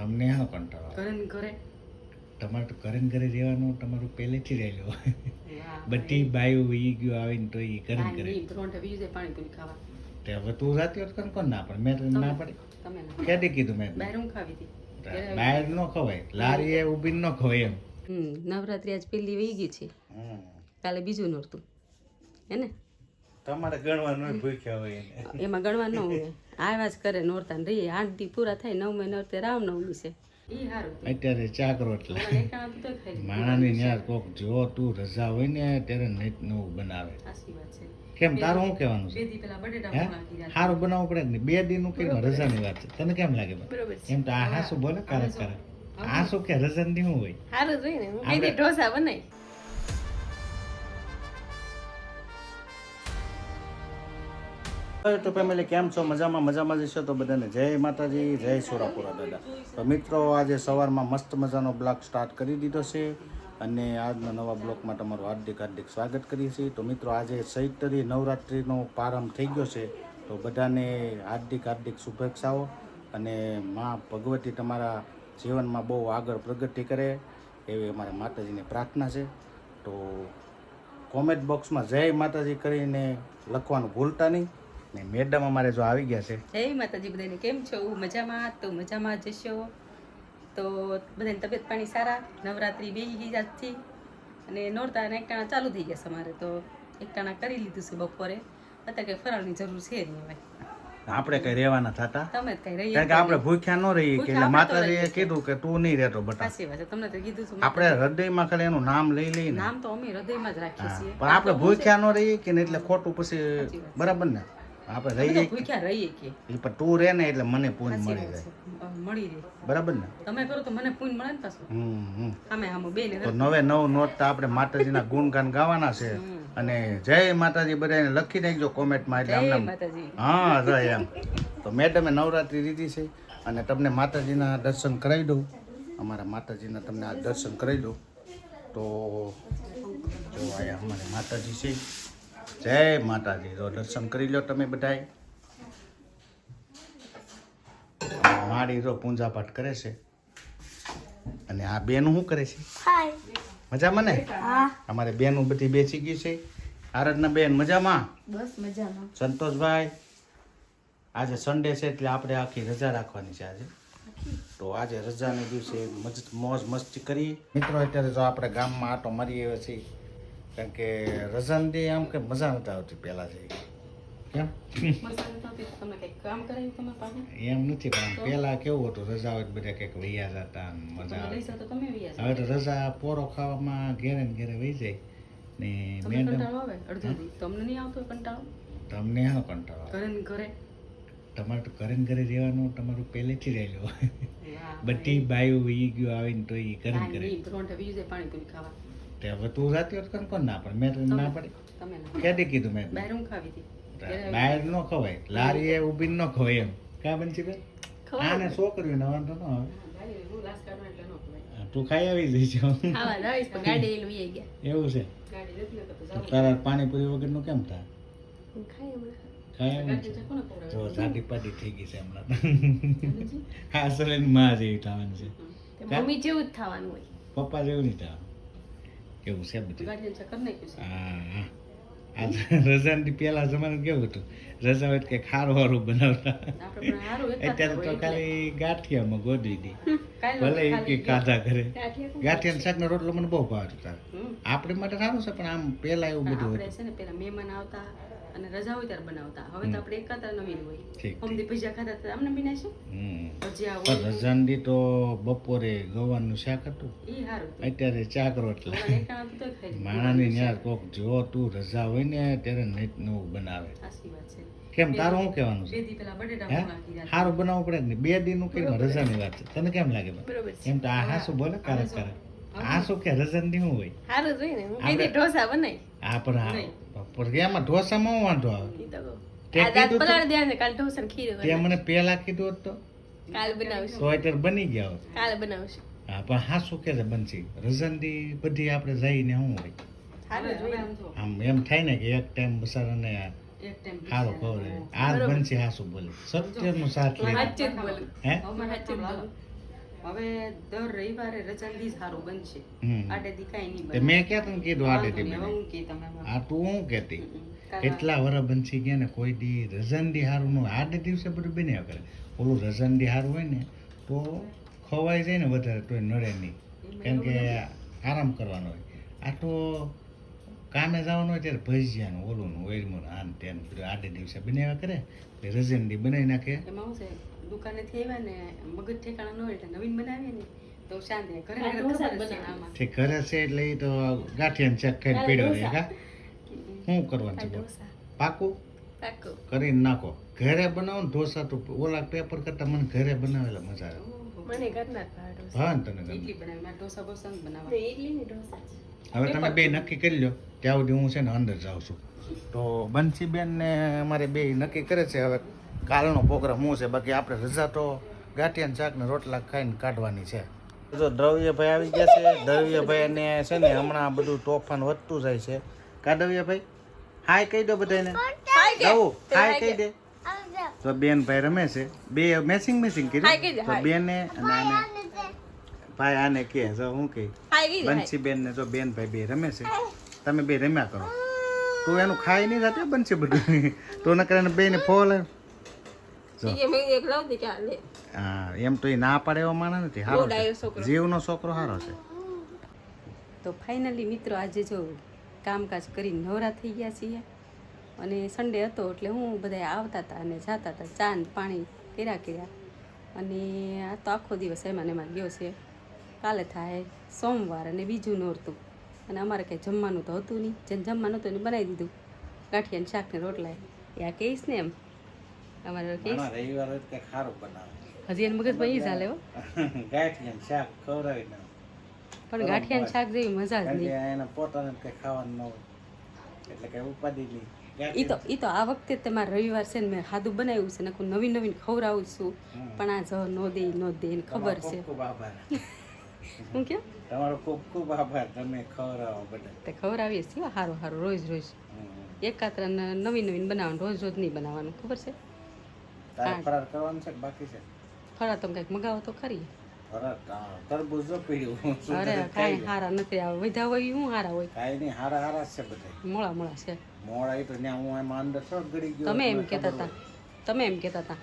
તમને એનો કંટાળો ઘરે ને ઘરે તમારે તો ઘરે ને ઘરે રહેવાનું તમારું પહેલેથી રહેલું વાહ, બધી બાયું ઈ ગયું આવીને તો ઈ ઘરે ને ઘરે રોંઢે વીજે પાણીપુરી ખાવા તે હવે તું જાતી હોત કોણ ના પડે મેં તને ના પડી તમે ના ક્યાંથી કીધું મેં બહાર હું ખાવી હતી બહાર ન ખવાય લારી એ ઊભી ન ખવાય એમ નવરાત્રી આજ પહેલી વહી ગઈ છે કાલે બીજું નોરતું હે ને તમારે ગણવાનું ભૂખ્યા હોય એને એમાં ગણવા ન હોય આવ્યા જ કરે નોરતા ને રહીએ 8 દી પૂરા થાય 9 નોરતે રામનવમી છે ઈ હારું અત્યારે ચાક રોટલા માણાની ન્યા કોક જો તું રજા હોય ને ત્યારે નીત નવું બનાવે સાચી વાત છે કેમ તારું શું કહેવાનું છે બે દી પેલા બટેટા હે મોળા કીધા સારું બનાવવું પડે ને 2 દીનું કઈ રજાની વાત છે તને કેમ લાગે બરોબર છે એમ તો આ હાસુ બોલે કારક આ શું કે રજાની શું હોય હારું જોઈને હું કીધી ઢોસા બનાવી તો ફેમિલી કેમ છો મજામાં જશો તો બધાને જય માતાજી જય સોરાપુરા દાદા તો મિત્રો આજે સવારમાં મસ્ત મજાનો બ્લોગ સ્ટાર્ટ કરી દીધો છે અને આજના નવા બ્લોગમાં તમારું હાર્દિક સ્વાગત કરીએ છીએ તો મિત્રો આજે ચૈત્રી નવરાત્રિનો પ્રારંભ થઈ ગયો છે તો બધાને હાર્દિક શુભેચ્છાઓ અને માં ભગવતી તમારા જીવનમાં બહુ આગળ પ્રગતિ કરે એવી અમારા માતાજીની પ્રાર્થના છે તો કોમેન્ટ બોક્સમાં જય માતાજી કરીને લખવાનું ભૂલતા નહીં ને મેડમ અમારે જો આવી ગયા છે જય માતાજી બધાને કેમ છો મજામાં તો મજામાં જશો તો બધાની તબિયત પાણી સારા નવરાત્રી બેસી ગઈ આજથી અને નોરતા અને એકટાણા ચાલુ થઈ ગયા છે અમારે તો એકટાણા કરી લીધું છે બપોરે અત્યારે કઈ ફરાળની જરૂર છે નહીં હવે આપણે કઈ રહેવાના થતા તમે જ કઈ રહીએ કારણ કે આપણે ભૂખ્યા ન રહીએ કે એટલે માતાજીએ કીધું કે તું નહીં રહેતો બટા સાચી વાત છે તમને તો કીધું છું આપણે હૃદયમાં ખાલી એનું નામ લઈ લઈએ ને નામ તો અમે હૃદયમાં જ રાખીએ છીએ પણ આપણે ભૂખ્યા ન રહીએ કે ને એટલે ખોટું પછી બરાબર ને આપણે અમે તો રહીએ ભૂખ્યા રહીએ કે પણ તું રહે ને એટલે મને પૂન સાચી મળી વાત જાય છે મળી રહે બરાબર ને તમે કરો તો મને પુણ્ય મળે ને પાછું આમે બે ને તો નવે નવ નોટ તો આપણે માતાજીના ગુણગાન ગાવાના છે અને જય માતાજી બધાને લખી નાખજો કોમેન્ટમાં એટલે જય અમને માતાજી હા જય એમ તો મેડમે નવરાત્રી લીધી છે અને તમને માતાજીના દર્શન કરાવી દઉં અમારા માતાજીના તમને આ દર્શન કરાવી દઉં તો જો આયા અમારે માતાજી છે જય માતાજી તો દર્શન કરી લો તમે બધાય માડી તો પૂજા પાઠ કરે છે અને આ બેન શું કરે છે મજામાં ને અમારે બેનું બધી બેસી ગઈ છે આરાધના બેન મજામાં બસ મજામાં સંતોષભાઈ આજે સન્ડે છે એટલે આપણે આખી રજા રાખવાની છે આજે તો આજે રજાને દિવસે મોજ મસ્તી કરી મિત્રો અત્યારે જો આપણે ગામમાં આટો મારી આવ્યા છીએ કારણ કે રજાને દે આમ કે મજા નથી આવતી પહેલાં છે કેમ તમને કઈ કામ કરાયું તમે પાસે એમ નથી પણ પહેલાં કેવું હતું રજા હોય તો બધા કંઈક વૈયા જતા ને મજા લઈ જાવ તો તમે વ્યા હવે તો રજા પોરો ખાવામાં ઘેરે ને ઘેરે વહી જાય ને તમને મેડમ કંટાળો આવે અડધો દી તમને નહીં આવતો કંટાળો તમને એનો કંટાળો આવે ઘરે ને ઘરે તમારે તો ઘરે ને ઘરે રહેવાનું તમારું પહેલેથી રહેલું વાહ, બધી બાયું ઈ ગયું આવીને તો ઈ ઘરે ને ઘરે રોંઢે વીજે પાણીપુરી ખાવા તે હવે તું જાતી હોત કોણ ના પડે મેં તને ના પડી તમે ના ક્યાંથી કીધું મેં બહાર હું ખાવી હતી બહાર ન ખવાય લારી એ ઊભી ન ખવાય એમ કા બનશી બેન આને છોકરીઓને વાંધો ન આવે હું લાસ્ટ કાઢવા એટલે નો ખવાય તું ખાઈ આવી જઈશ ખાવા જાવીશ પણ ગાડી લઈને વહી ગયા એવું છે ગાડી નથી તો તો તારા પાણીપુરી વગરનું કેમ થાય હું ખાઈ હમણાં ખાઈ આવી ગાડી છે કોને ખવડાવે જો જાડી પાડી થઈ ગઈ છે હમણાં હા અસલ એની માં જેવી થવાની છે મમ્મી જેવું જ થવાનું હોય પપ્પા જેવું નહીં થવાનું કેવું છે બધું ગાડી છે કરી નાખ્યું છે હા આ રજાની પહેલા જમાનું કેવું હતું રજા હોય કે ખારું વારું બનાવતા આપણે પણ હારું એક અત્યારે તો ખાલી ગાંઠિયામાં ગોદવી દી કાલે ભલે એ કે કાધા કરે ગાંઠિયા ગાંઠિયા શાકનો રોટલો મને બહુ ભાવતો તારે આપણે માટે સારું છે પણ આમ પહેલા એવું બધું આપણે છે ને પેલા મહેમાન આવતા અને રજા હોય ત્યારે બનાવતા હવે તો આપણે એકાતા નવીન હોય ઠીક હમદી ભજીયા ખાતા હતા આમને બનાવીશું ભજીયા હોય પણ રજાની તો બપોરે ગવાનું શાક હતું ઈ હારું અત્યારે ચાક રોટલા મને એકાણા તો ખાઈ માણાની ન્યા કોક જો તું રજા હોય ને ત્યારે નીત નવું બનાવે સાચી વાત છે કેમ તારું શું કહેવાનું છે બે દી પેલા બટેટા હે મોળા કીધા સારું બનાવવું પડે ને 2 દીનું કઈ રજાની વાત છે તને કેમ લાગે બેન? બરોબર છે એમ તો આ હાસુ બોલે કારક આ શું કે રજાની શું હોય હારું જોઈને હું કીધી ઢોસા બનાવી આ પણ પણ એમાં ઢોસામાં શું વાંધો આવે ઈ તો તે આ દાંત કીધું પલાળી દેવાને કાલ ઢોસા ને ખીર તે મને પહેલા કીધું હોત તો કાલ બનાવશું તો અત્યારે બની ગયા હોત કાલ બનાવશું હા પણ હા શું કે છે બનશી રજાની બધી આપણે જઈને શું હોય હારું જોઈને આમ એમ થાય ને કે એક ટાઈમ બસારાને એક ટાઈમ સારું ખબર આ બનશી હાસુ બોલે સત્યનું સાથ લે સાચું જ બોલું હે હવે સાચું જ બોલું હવે દર રવિવારે રજાની સારું બનશે હમ. આડે દી કાંઈ નહીં તે બને મેં ક્યાં તને કીધું આડે વાંધો દી નહીં, બને? હવે હું કહી તમે મને. આ તું હું કહેતી કાકા, કેટલા વરસ બનશી ગયા ને કોઈ દી રજાનદી હારું નું આડે દિવસે બધું બન્યા કરે. ઓલું રજાનદી હારું હોય ને તો ખવાઈ જાય ને વધારે તોય નડે નહીં, કેમ કે આરામ કરવાનો હોય. આ તો કામે જવાનું હોય ત્યારે ભજીયાનું ઓલું ઓઈલમાં આન તેન બધું આડે દિવસે બનાવ્યા કરે એટલે રજાનદી બનાવી નાખે. એમાં શું છે દુકાનેથી આવ્યા ને મગજ ઠેકાણા ન હોય એટલે નવીન બનાવીએ ને તો શાંતિ રહે. ઘરે ઘરે ખબર છે ને આમાં તે ઘરે છે એટલે એ તો ગાંઠિયાને ચેક ખાઈને પીડ્યો રહે. કા શું કરવાનું છે બોલ? પાકું પાક્કું. કરીને નાખો. ઘરે બનાવો ને ઢોસા તો ઓલા પેપર કરતા મને ઘરે બનાવેલા મજા આવે. મને ઘરના જ ભાવે ઢોસા. હા ને તને ગમે. ઇડલી બનાવી મારે ઢોસા બોસા નથી બનાવવા. તો ઇડલી ને ઢોસા જ. હવે તમે બે નક્કી કરી લો ત્યાં સુધી હું છે ને અંદર જાઉં છું. તો બંસીબેન ને અમારે બે નક્કી કરે છે હવે કાલનો પ્રોગ્રામ શું છે. બાકી આપણે રજા તો ગાંઠિયા શાક ને રોટલા ખાઈને કાઢવાની છે. જો દ્રવ્યભાઈ આવી ગયા છે. દ્રવ્યભાઈ ને છે ને હમણાં બધું તોફાન વધતું જાય છે. કા દ્રવ્યભાઈ હાય કહી દો બધાને. દઉં હાય કહી દે. તો બેન ભાઈ રમે છે. બે મેસિંગ કીધું તો બેને અને આને ભાઈ આને કે જો હું કહી બંસીબેન ને જો બેન ભાઈ બે રમે છે. તમે બે રમ્યા કરો. તું એનું ખાઈ નહીં થતી બંસી બધું તો ન કરે બે ને ફોલ. જો હા એમ તો એ ના પાડે એવો માણસ નથી. સારો છે. જીવનો છોકરો સારો છે. તો ફાઇનલી મિત્રો આજે જો કામકાજ કરીને નવરા થઈ ગયા છીએ અને સન્ડે હતો એટલે હું બધા આવતા હતા અને જતા હતા ચા ને પાણી કર્યા અને આ તો આખો દિવસ એમાં ને એમાં ગયો છે. કાલે થાય સોમવાર અને બીજું નોરતું અને અમારે કંઈ જમવાનું તો હતું નહીં. જેને જમવાનું હતું એને બનાવી દીધું ગાંઠિયા ને શાક ને રોટલા. એ આ કહીશ ને એમ અમારે કહીશ રવિવાર હોય કે ખારું બનાવે. હજી એને મગજમાં એ ચાલે હો. ગાંઠિયા શાક ખવડાવી ના પણ ગાંઠિયા ને શાક જેવી મજા જ નહીં. એને પોતાને કઈ ખાવાનું ન હોય એટલે કઈ ઉપાધિ નહીં. ઈ તો આ વખતે તમારે રવિવાર છે ને મેં ખાધું બનાવ્યું છે નકું નવીન નવીન ખવડાવું છું પણ આ જ નો દે એને ખબર છે. ખૂબ આભાર. હું કેમ તમારો ખૂબ ખૂબ આભાર. તમે ખવડાવો બધા. તે ખવડાવીએ છીએ સારું સારું રોજ રોજ એકાત્ર નવીન નવીન બનાવવાનું રોજ રોજ નહીં બનાવવાનું ખબર છે. તારે ફરાર કરવાનું છે કે બાકી છે? ખરા તમે કંઈક મગાવો તો ખરી. ફરાર તરબૂચ જો પીડ્યું. અરે કાંઈ હારા નથી આવે વધ્યા હોય હું હારા હોય કાંઈ નહીં હારા હારા જ છે બધા. મોળા મોળા છે. મોડા એ તો ત્યાં હું એમાં અંદર થોડોક ગળી ગયો. તમે એમ કહેતા હતા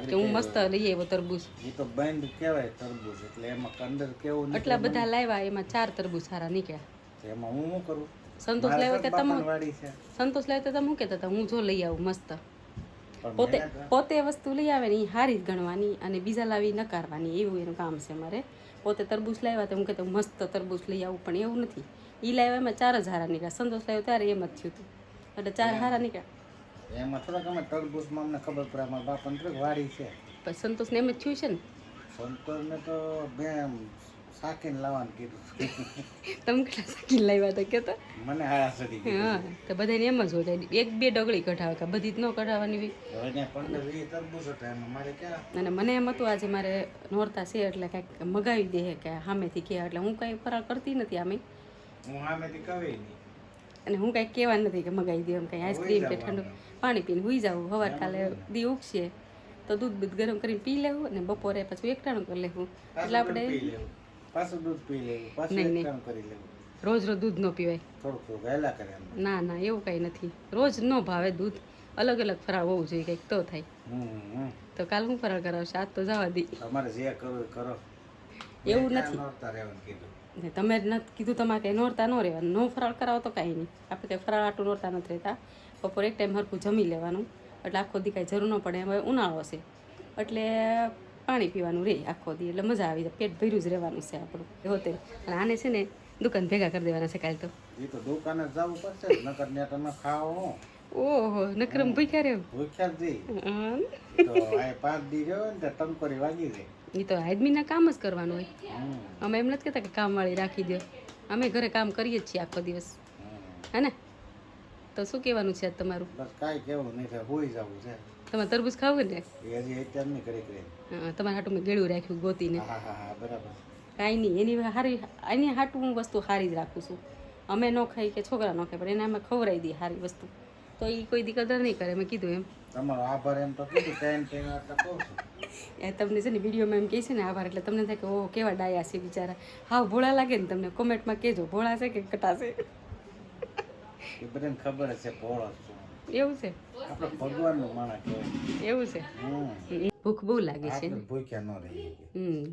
કે હું મસ્ત લઈ આવ્યો તરબૂચ. એ તો બંધ કહેવાય તરબૂચ એટલે એમાં અંદર કેવું નહીં. એટલા બધા લાવ્યા એમાં 4 તરબૂચ સારા નીકળ્યા. એમાં હું શું કરું? સંતોષ લાવ્યો કે તમે વાડી છે. સંતોષ લાવ્યો તો તમે શું કહેતા હતા હું જો લઈ આવું મસ્ત. પણ પોતે વસ્તુ લઈ આવે ને એ સારી જ ગણવાની અને બીજા લાવી નકારવાની એવું એનું કામ છે મારે. પોતે તરબૂચ લાવ્યા તો હું કહેતા મસ્ત તરબૂચ લઈ આવું પણ એવું નથી. એ લાવ્યા એમાં 4 જ હારા નીકળ્યા. સંતોષ લાવ્યો ત્યારે એમ જ થયું હતું એટલે 4 હારા નીકળ્યા. એમાં થોડાક અમે તરબૂચમાં અમને ખબર પડે અમારા બાપાને થોડીક વાડી છે. પછી સંતોષને એમ જ થયું છે ને. સંતોષને તો બેન શાકીને લાવવાનું કીધું. તમે કેટલા શાકીને લાવ્યા હતા કહેતા? મને હારા સડી ગઈ. હા તો બધાને એમ જ હોય 1-2 ડગલી કઢાવે કે બધી જ ન કઢાવવાની હોય. હવે ત્યાં 15-20 તરબૂચ હતા એમાં મારે ક્યાં. અને મને એમ હતું આજે મારે નોરતા છે એટલે કાંઈક મગાવી દે કે સામેથી કહે એટલે હું કાંઈ ફરાળ કરતી નથી આમે. હું સામેથી કવે નહીં. અને હું કાંઈ કહેવા નથી કે મગાવી દે એમ કાંઈ આઈસ્ક્રીમ કે ઠંડુ પાણી પીને હુઈ જાઉં. સવાર કાલે દી ઉગશે તો દૂધ ગરમ કરીને પી લેવું અને બપોરે પછી એકટાણું કરી લેવું એટલે આપણે પાછું દૂધ પી લેવું પાછું એકટાણું કરી લેવું. રોજ દૂધ ન પીવાય. થોડુંક વહેલા કરે એમ. ના એવું કાંઈ નથી. રોજ ન ભાવે દૂધ. અલગ અલગ ફરાળ હોવું જોઈએ કંઈક તો થાય. તો કાલ હું ફરાળ કરાવશે આજ તો જવા દી. તમારે જે કરવું કરો. એવું નથી. નોરતા રહેવાનું કીધું. ને તમે જ નથી કીધું તમારે કંઈ નોરતા ન રહેવાનું. નો ફરાળ કરાવો તો કાંઈ નહીં. આપણે કંઈ ફરાળ આટલું નોરતા નથી રહેતા. બપોરે એક ટાઈમ હરખું જમી લેવાનું એટલે આખો દી કાંઈ જરૂર ન પડે. હવે ઉનાળો છે એટલે પાણી પીવાનું રહે આખો દી એટલે મજા આવી જાય. પેટ ભર્યું જ રહેવાનું છે આપણું હોતે. અને આને છે ને દુકાન ભેગા કરી દેવાના છે કાલે તો. એ તો દુકાને જવું પડશે નકર ને તમે ખાઓ. ઓહો નકરમ ભૂખ્યા રહ્યો. ભૂખ્યા જ તો આ 5 દી રહ્યો ને ટંકોરી વાગી જાય. એ તો આદમીના કામ જ કરવાનું હોય. અમે એમ નથી કહેતા કે કામવાળી રાખી દો. અમે ઘરે કામ કરીએ જ છીએ આખો દિવસ હે ને. તો શું કહેવાનું છે તમારું? બસ કાંઈ કેવું નહીં થાય હોઈ જવું છે. તમારે તરબૂચ ખાવું ને? એ હજી અત્યાર નહીં કરી કરી. તમારે હાટું મેં ગળ્યું રાખ્યું ગોતીને. હા બરાબર. કાંઈ નહીં એની હાટું હું વસ્તુ સારી જ રાખું છું. અમે ન ખાઈ કે છોકરા ન ખાય પણ એને અમે ખવડાવી દઈએ સારી વસ્તુ તો એ કોઈ દી કદર નહીં કરે. મેં કીધું એમ તમારો આભાર એમ તો કીધું ટાઈમ ટાઈમ એટલે કહું છું. એ તમને છે ને વિડીયોમાં એમ કહે છે ને આભાર એટલે તમને થાય કે ઓ કેવા ડાયા છે બિચારા હાવ ભોળા લાગે ને તમને કોમેન્ટમાં કહેજો ભોળા છે કે કટાશે એ બધાને ખબર જ છે ભોળો છું એવું છે આપણે ભગવાનનું માણસ કહેવાય. એવું છે ભૂખ બહુ લાગે છે આપણે ને ભૂખ્યા ન રહીએ.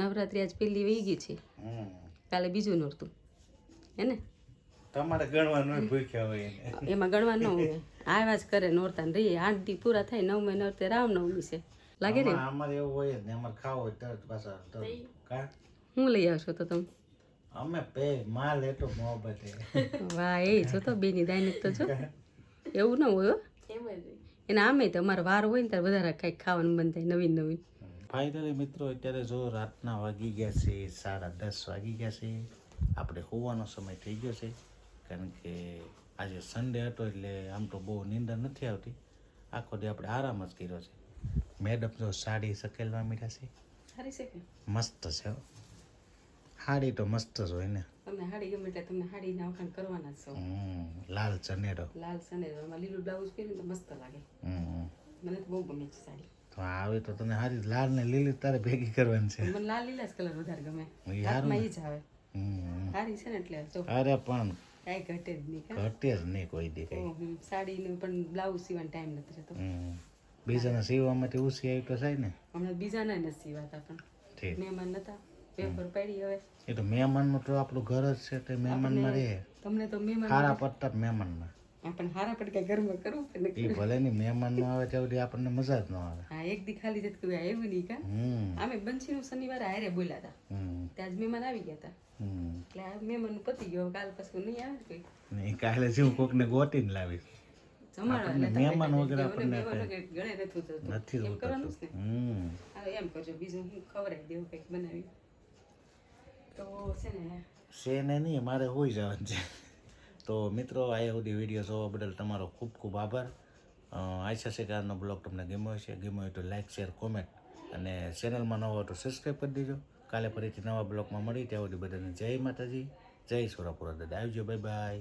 નવરાત્રી આજ પહેલી વહી ગઈ છે કાલે બીજું નોરતું હે ને તમારે ગણવાનું ભૂખ્યા હોય એને. એમાં ગણવા ન હોય આવ્યા જ કરે નોરતા ને રહીએ 8 દી પૂરા થાય 9 નોરતે રામનવમી છે લાગે ને અમારે એવું હોય જ ને અમારે ખાવું હોય તરત પાછા તરત. કા હું લઈ આવશો તો તમે અમે પે માલ એટલો મોહબ્બત વાહ એ જો તો બેની દાયને તો જો એવું ન હોય હો. એમ જ એને આમે તમારે વાર હોય ને ત્યારે વધારે કંઈક ખાવાનું બંધ થાય નવીન નવીન ફાઇનલી મિત્રો અત્યારે જો રાતના વાગી ગયા છે 10:30 વાગી ગયા છે. આપણે હોવાનો સમય થઈ ગયો છે કારણ કે આજે સન્ડે હતો એટલે આમ તો બહુ નીંદર નથી આવતી. આખો દી આપણે આરામ જ કર્યો છે. મેડમ જો સાડી સકેલવા મીઠા છે સારી છે કે મસ્ત છે હો. સાડી તો મસ્ત જ હોય ને. તમને હાડી ગમે એટલે તમને હાડીના વખાણ કરવાના જ છો લાલ ચનેરો. લાલ સનેરમાં લીલું બ્લાઉઝ પહેરીને તો મસ્ત લાગે મને તો બહુ ગમે છે સાડી તો આવે તો તને હારી લાલ ને લીલી તારે ભેગી કરવાની છે. મને લાલ લીલા જ કલર વધારે ગમે યાર હાથમાં ઈ જ આવે હમ. સારી છે ને એટલે જો અરે પણ કાંઈ ઘટે જ નહીં કાં ઘટે જ નહીં કોઈ દી કઈ. સાડીનું પણ બ્લાઉઝ સીવાનો ટાઈમ નથી રહેતો બીજાના સીવવામાંથી ઉસી આવી તો થાય ને. હમણાં બીજાના નથી સીવાતા પણ ઠીક મહેમાન નતા પેપર પડી હવે એ તો મહેમાનનું તો આપણું ઘર જ છે તે મહેમાનમાં રહે. તમને તો મહેમાન સારા પડતા મહેમાનમાં આપણને હારા પડકા ઘરમાં કરવું કે એ ભલે ની મહેમાનનું આવે ત્યાં સુધી આપણને મજા જ ન આવે. હા એક દી ખાલી જત કોઈ આવ્યું નહીં કા આમે બંસીનું શનિવારે હારે બોલ્યા હતા ત્યાં જ મહેમાન આવી ગયા હતા એટલે આ મહેમાનનું પતી ગયો કાલ પાછું નહીં આવે કોઈ ને કાલે જેવું કોકને ગોતીને લાવીશ. જમાડવા એટલે મહેમાન વગેરે આપણને મહેમાનો કે ગળે નથી ઉતરતું નથી એમ કરવાનું જ ને ઉતરતું. એમ કરજો બીજું હું ખવડાવી દેવું કંઈક બનાવી તો છે ને છે ને નહીં મારે હોઈ જવાનું છે. તો મિત્રો આ સુધી વિડીયો જોવા બદલ તમારો ખૂબ ખૂબ આભાર. આશા છે કે આજનો બ્લોગ તમને ગમ્યો હશે. ગમ્યો હોય તો લાઇક શેર કોમેન્ટ અને ચેનલમાં નવો હોય તો સબસ્ક્રાઈબ કરી દેજો. કાલે ફરીથી નવા બ્લોગમાં મળી ત્યાં સુધી બધાને જય માતાજી જય સોરાપુરા દાદા આવજો બાય બાય.